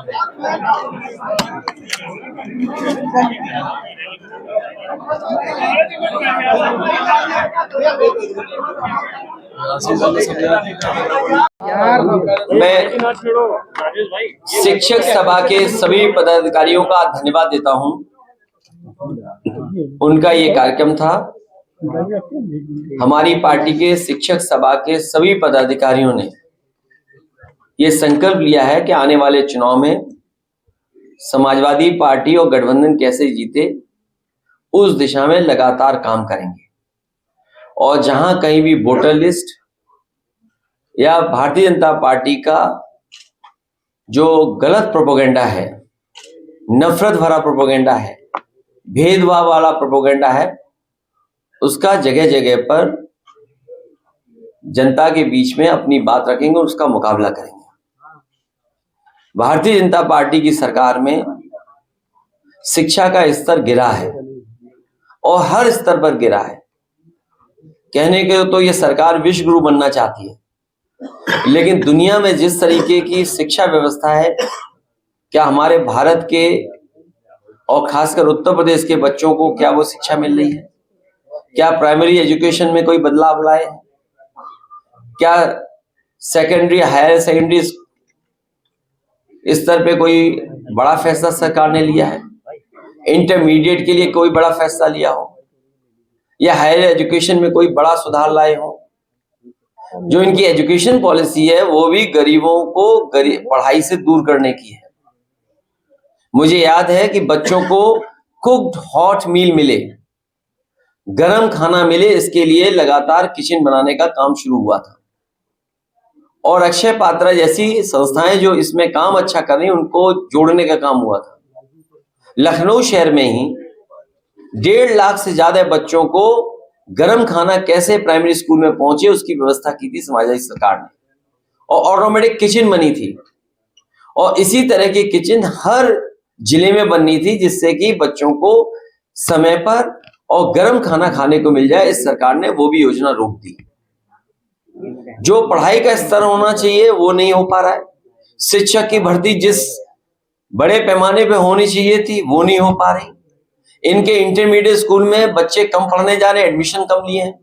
मैं शिक्षक सभा के सभी पदाधिकारियों का धन्यवाद देता हूं। उनका ये कार्यक्रम था। हमारी पार्टी के शिक्षक सभा के सभी पदाधिकारियों ने ये संकल्प लिया है कि आने वाले चुनाव में समाजवादी पार्टी और गठबंधन कैसे जीते, उस दिशा में लगातार काम करेंगे। और जहां कहीं भी वोटर लिस्ट या भारतीय जनता पार्टी का जो गलत प्रोपेगेंडा है, नफरत भरा प्रोपेगेंडा है, भेदभाव वाला प्रोपेगेंडा है, उसका जगह जगह पर जनता के बीच में अपनी बात रखेंगे और उसका मुकाबला करेंगे। भारतीय जनता पार्टी की सरकार में शिक्षा का स्तर गिरा है और हर स्तर पर गिरा है। कहने के तो ये सरकार विश्व गुरु बनना चाहती है, लेकिन दुनिया में जिस तरीके की शिक्षा व्यवस्था है, क्या हमारे भारत के और खासकर उत्तर प्रदेश के बच्चों को क्या वो शिक्षा मिल रही है? क्या प्राइमरी एजुकेशन में कोई बदलाव लाए हैं? क्या सेकेंडरी, हायर सेकेंडरी स्तर पे कोई बड़ा फैसला सरकार ने लिया है? इंटरमीडिएट के लिए कोई बड़ा फैसला लिया हो, या हायर एजुकेशन में कोई बड़ा सुधार लाए हो? जो इनकी एजुकेशन पॉलिसी है वो भी गरीबों को पढ़ाई से दूर करने की है। मुझे याद है कि बच्चों को कुक्ड हॉट मील मिले, गरम खाना मिले, इसके लिए लगातार किचन बनाने का काम शुरू हुआ था। और अक्षय पात्रा जैसी संस्थाएं जो इसमें काम अच्छा कर रही हैं, उनको जोड़ने का काम हुआ था। लखनऊ शहर में ही 1.5 लाख से ज्यादा बच्चों को गरम खाना कैसे प्राइमरी स्कूल में पहुंचे, उसकी व्यवस्था की थी समाजवादी सरकार ने, और ऑटोमेटिक किचन बनी थी। और इसी तरह की किचन हर जिले में बननी थी, जिससे कि बच्चों को समय पर और गर्म खाना खाने को मिल जाए। इस सरकार ने वो भी योजना रोक दी। जो पढ़ाई का स्तर होना चाहिए वो नहीं हो पा रहा है। शिक्षक की भर्ती जिस बड़े पैमाने पे होनी चाहिए थी वो नहीं हो पा रही। इनके इंटरमीडिएट स्कूल में बच्चे कम पढ़ने जा रहे हैं, एडमिशन कम लिए हैं।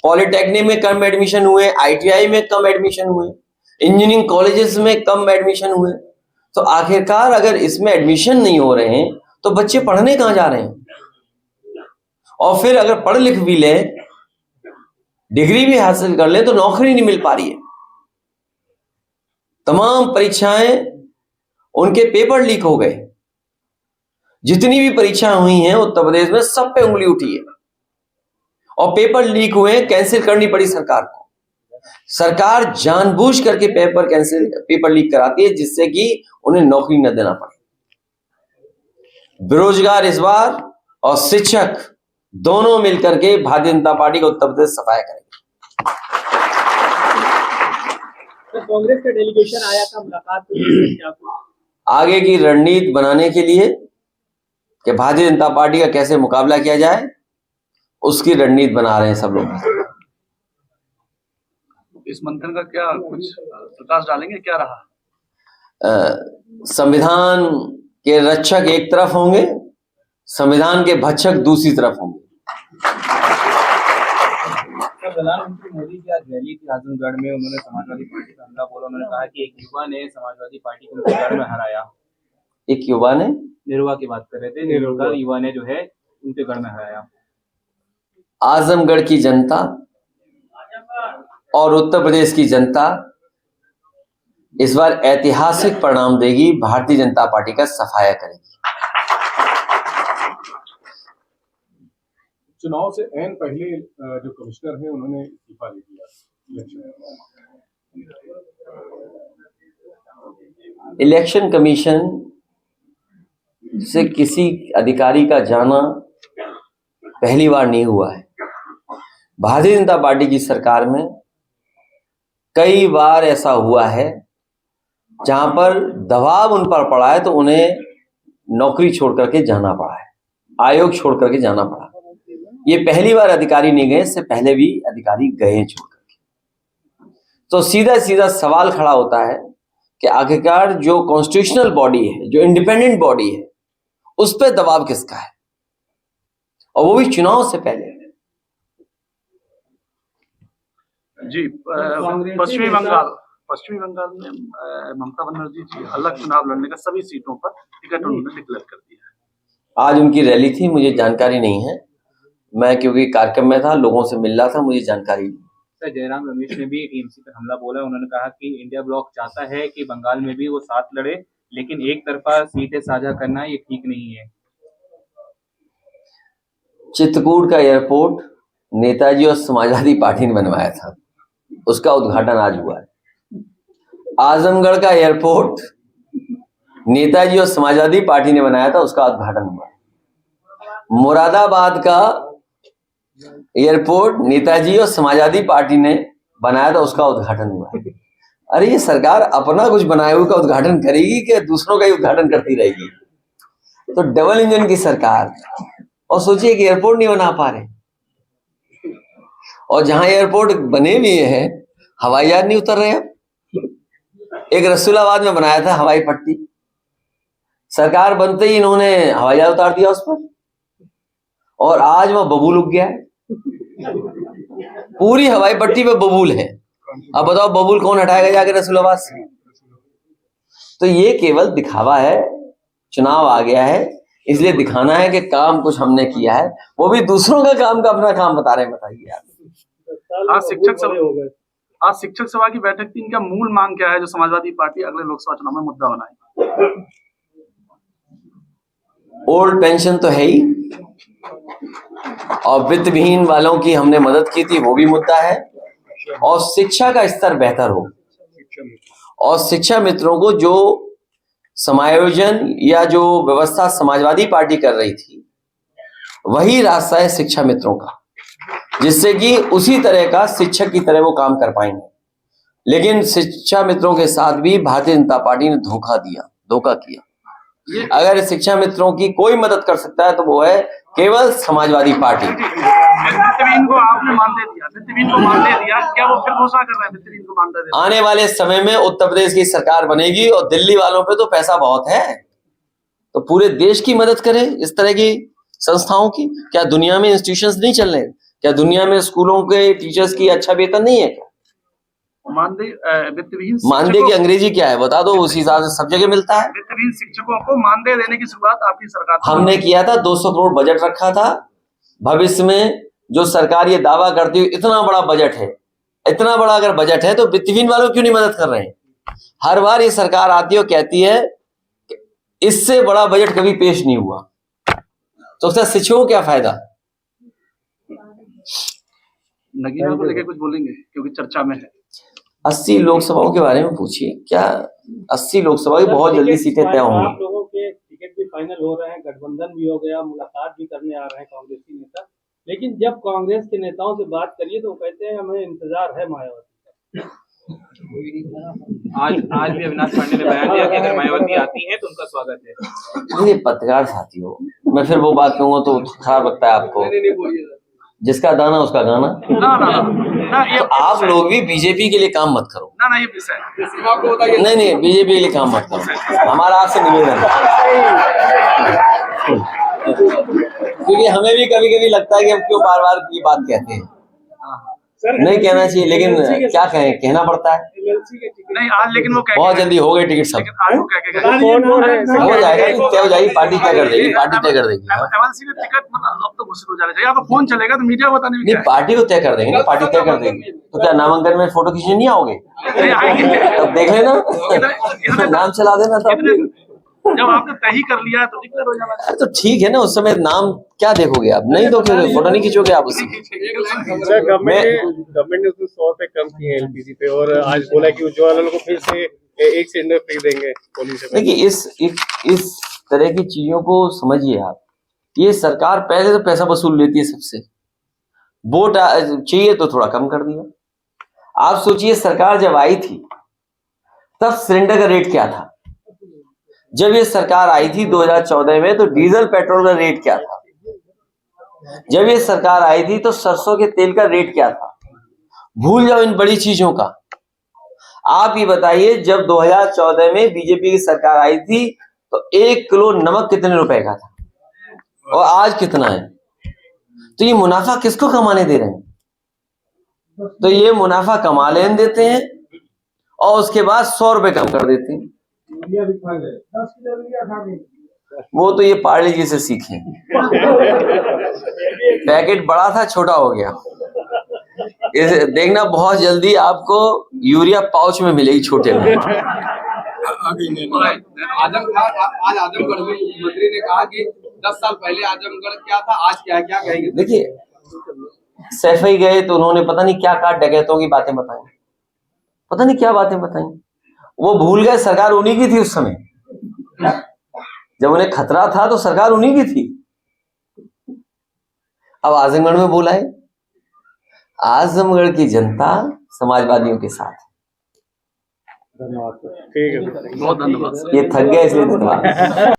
पॉलिटेक्निक में कम एडमिशन हुए, आईटीआई में कम एडमिशन हुए, इंजीनियरिंग कॉलेजेस में कम एडमिशन हुए। तो आखिरकार अगर इसमें एडमिशन नहीं हो रहे हैं तो बच्चे पढ़ने कहां जा रहे हैं? और फिर अगर पढ़ लिख भी ले, डिग्री भी हासिल कर ले, तो नौकरी नहीं मिल पा रही है। तमाम परीक्षाएं, उनके पेपर लीक हो गए। जितनी भी परीक्षाएं हुई हैं उत्तर प्रदेश में, सब पे उंगली उठी है और पेपर लीक हुए, कैंसिल करनी पड़ी सरकार को। सरकार जानबूझ करके पेपर लीक कराती है, जिससे कि उन्हें नौकरी न देना पड़े। बेरोजगार इस बार और शिक्षक दोनों मिलकर के भारतीय जनता पार्टी को उत्तर प्रदेश सफाया करेंगे। तो कांग्रेस का डेलीगेशन आया था, मुलाकात हुई, आगे की रणनीति बनाने के लिए कि भारतीय जनता पार्टी का कैसे मुकाबला किया जाए, उसकी रणनीति बना रहे हैं सब लोग। इस मंथन का क्या कुछ प्रकाश डालेंगे, क्या रहा? संविधान के रक्षक एक तरफ होंगे, संविधान के भक्षक दूसरी तरफ होंगे। प्रधानमंत्री मोदी की आज रैली थी आजमगढ़ में, उन्होंने समाजवादी पार्टी का हमला बोला। उन्होंने कहा कि एक युवा ने समाजवादी पार्टी को उनके गढ़ में हराया। एक युवा ने, निरुआ की बात कर रहे थे, निरुआ युवा ने जो है उनके गढ़ में हराया। आजमगढ़ की जनता और उत्तर प्रदेश की जनता इस बार ऐतिहासिक परिणाम देगी, भारतीय जनता पार्टी का सफाया करेगी। चुनाव से ऐन पहले जो कमिश्नर हैं उन्होंने इस्तीफा दे दिया। इलेक्शन कमीशन से किसी अधिकारी का जाना पहली बार नहीं हुआ है। भारतीय जनता पार्टी की सरकार में कई बार ऐसा हुआ है जहां पर दबाव उन पर पड़ा है तो उन्हें नौकरी छोड़ करके जाना पड़ा है, आयोग छोड़ करके जाना पड़ा। ये पहली बार अधिकारी नहीं गए, इससे पहले भी अधिकारी गए छोड़ करके। तो सीधा सीधा सवाल खड़ा होता है कि आखिरकार जो कॉन्स्टिट्यूशनल बॉडी है, जो इंडिपेंडेंट बॉडी है, उस पर दबाव किसका है, और वो भी चुनाव से पहले। जी, पश्चिमी बंगाल में ममता बनर्जी जी अलग चुनाव लड़ने का सभी सीटों पर टिकट उन्होंने डिक्लेयर कर दिया है। आज उनकी रैली थी, मुझे जानकारी नहीं है, मैं क्योंकि कार्यक्रम में था, लोगों से मिल रहा था, मुझे जानकारी नहीं। सर, जयराम रमेश ने भी टीएमसी पर हमला बोला। उन्होंने कहा कि इंडिया ब्लॉक चाहता है कि बंगाल में भी वो साथ लड़े, लेकिन एक तरफा सीटें साझा करना ये ठीक नहीं है। चित्रकूट का एयरपोर्ट नेताजी और समाजवादी पार्टी ने बनवाया था, उसका उद्घाटन आज हुआ है। आजमगढ़ का एयरपोर्ट नेताजी और समाजवादी पार्टी ने बनाया था, उसका उद्घाटन हुआ है। मुरादाबाद का एयरपोर्ट नेताजी और समाजवादी पार्टी ने बनाया था, उसका उद्घाटन हुआ है। अरे ये सरकार अपना कुछ बनाए हुए का उद्घाटन करेगी कि दूसरों का ही उद्घाटन करती रहेगी? तो डबल इंजन की सरकार, और सोचिए कि एयरपोर्ट नहीं बना पा रहे, और जहां एयरपोर्ट बने भी हैं हवाई जहाज नहीं उतर रहे। अब एक रसूलाबाद में बनाया था हवाई पट्टी, सरकार बनते ही इन्होंने हवाई जहाज उतार दिया उस पर, और आज वह बबूल उग गया है। पूरी हवाई पट्टी पे बबूल है। अब बताओ बबूल कौन हटाएगा जाके रसूलाबाद से? तो ये केवल दिखावा है, चुनाव आ गया है इसलिए दिखाना है कि काम कुछ हमने किया है, वो भी दूसरों का काम का अपना काम बता रहे हैं। बताइए यार। आज शिक्षक सभा की बैठक थी, इनका मूल मांग क्या है जो समाजवादी पार्टी अगले लोकसभा चुनाव में मुद्दा बनाएगी? ओल्ड पेंशन तो है ही, और वित्त विहीन वालों की हमने मदद की थी, वो भी मुद्दा है, और शिक्षा का स्तर बेहतर हो, और शिक्षा मित्रों को जो समायोजन या जो व्यवस्था समाजवादी पार्टी कर रही थी वही रास्ता है शिक्षा मित्रों का, जिससे कि उसी तरह का शिक्षक की तरह वो काम कर पाएंगे। लेकिन शिक्षा मित्रों के साथ भी भारतीय जनता पार्टी ने धोखा किया। अगर शिक्षा मित्रों की कोई मदद कर सकता है तो वो है केवल समाजवादी पार्टी। वित्तवीन को आपने मान दे दिया, क्या वो फिर घोषणा कर रहे हैं वित्तवीन को मान दे दिया? आने वाले समय में उत्तर प्रदेश की सरकार बनेगी और दिल्ली वालों पे तो पैसा बहुत है, तो पूरे देश की मदद करें इस तरह की संस्थाओं की। क्या दुनिया में इंस्टीट्यूशंस नहीं चल रहे? क्या दुनिया में स्कूलों के टीचर्स की अच्छा वेतन नहीं है क्या? मानदेय की अंग्रेजी क्या है बता दो, उसी हिसाब से सब जगह मिलता है। वित्तहीन शिक्षकों को मानदेय देने की शुरुआत आपकी सरकार हमने किया था, 200 करोड़ बजट रखा था। भविष्य में जो सरकार ये दावा करती है इतना बड़ा बजट है, इतना बड़ा अगर बजट है तो वित्तहीन वालों क्यों नहीं मदद कर रहे हैं? हर बार ये सरकार आती है और कहती है इससे बड़ा बजट कभी पेश नहीं हुआ, तो उसका शिक्षकों को क्या फायदा? नगीना को लेकर कुछ बोलेंगे क्योंकि चर्चा में है। 80 लोकसभाओं के बारे में पूछिए, क्या 80 लोकसभा की बहुत जल्दी सीटें तय होंगी। आप लोगों के टिकट भी फाइनल हो रहे हैं, गठबंधन भी हो गया, मुलाकात भी करने आ रहे हैं कांग्रेसी नेता, लेकिन जब कांग्रेस के नेताओं से बात करिए तो कहते हैं हमें इंतजार है मायावती। आज भी अविनाश पांडे ने बयान दिया कि अगर मायावती आती है तो उनका स्वागत है। ये पत्रकार साथियों, मैं फिर वो बात कहूंगा तो खराब लगता है आपको। जिसका दाना उसका गाना। ना, तो आप लोग भी बीजेपी के लिए काम मत करो। ना ये विषय नहीं बीजेपी के लिए काम मत करो, हमारा आपसे निवेदन है। क्योंकि हमें भी कभी कभी लगता है कि हम क्यों बार बार ये बात कहते हैं। नहीं कहना चाहिए, लेकिन क्या कहें, कहना पड़ता है। नहीं आज लेकिन वो बहुत जल्दी हो गए टिकट सब, हो जाएगा, तय हो जाएगी, पार्टी तय कर देगी, पार्टी तय कर देगी। टिकट मतलब अब तो घोषित हो जाना चाहिए, या तो फोन चलेगा तो मीडिया बताने में नहीं, पार्टी को तय कर देंगे ना, पार्टी तय कर देगी। तो क्या नामांकन में फोटो खींचने नहीं आओगे? तब देख लेना, नाम चला देना। तब जब आपने तय ही कर लिया तो डिक्लेयर हो जाना। तो ठीक है ना, उस समय नाम क्या देखोगे आप? नहीं तो फोटो नहीं खींचोगे आप उससे। गवर्नमेंट ने उसमें 100 रुपए कम किए एलपीजी पे, और आज बोला कि उज्ज्वला वालों को फिर से 1 सिलेंडर फ्री देंगे पुलिस से। देखिए इस तरह की चीजों को समझिए आप। ये सरकार पहले तो पैसा वसूल लेती है सबसे, वोट चाहिए तो थोड़ा कम कर दिया। आप सोचिए सरकार जब आई थी तब सिलेंडर का रेट क्या था? जब ये सरकार आई थी 2014 में तो डीजल पेट्रोल का रेट क्या था? जब ये सरकार आई थी तो सरसों के तेल का रेट क्या था? भूल जाओ इन बड़ी चीजों का। आप ये बताइए, जब 2014 में बीजेपी की सरकार आई थी तो 1 किलो नमक कितने रुपए का था और आज कितना है? तो ये मुनाफा किसको कमाने दे रहे हैं? तो ये मुनाफा कमा लेने देते हैं और उसके बाद 100 रुपए कम कर देते हैं। वो तो ये पार्ले जी से सीखे, पैकेट बड़ा था छोटा हो गया। इसे देखना बहुत जल्दी आपको यूरिया पाउच में मिलेगी छोटे में। आज आजमगढ़ में मुख्यमंत्री ने कहा कि 10 साल पहले आजमगढ़ क्या था, आज क्या क्या कहेंगे? देखिए, सैफई गए तो उन्होंने पता नहीं क्या क्या डकैतों की बातें बताई, पता नहीं क्या बातें बताई। वो भूल गए सरकार उन्हीं की थी उस समय, जब उन्हें खतरा था तो सरकार उन्हीं की थी। अब आजमगढ़ में बोला है, आजमगढ़ की जनता समाजवादियों के साथ। धन्यवाद। ठीक है, बहुत धन्यवाद सर। ये थक गया इसलिए धन्यवाद।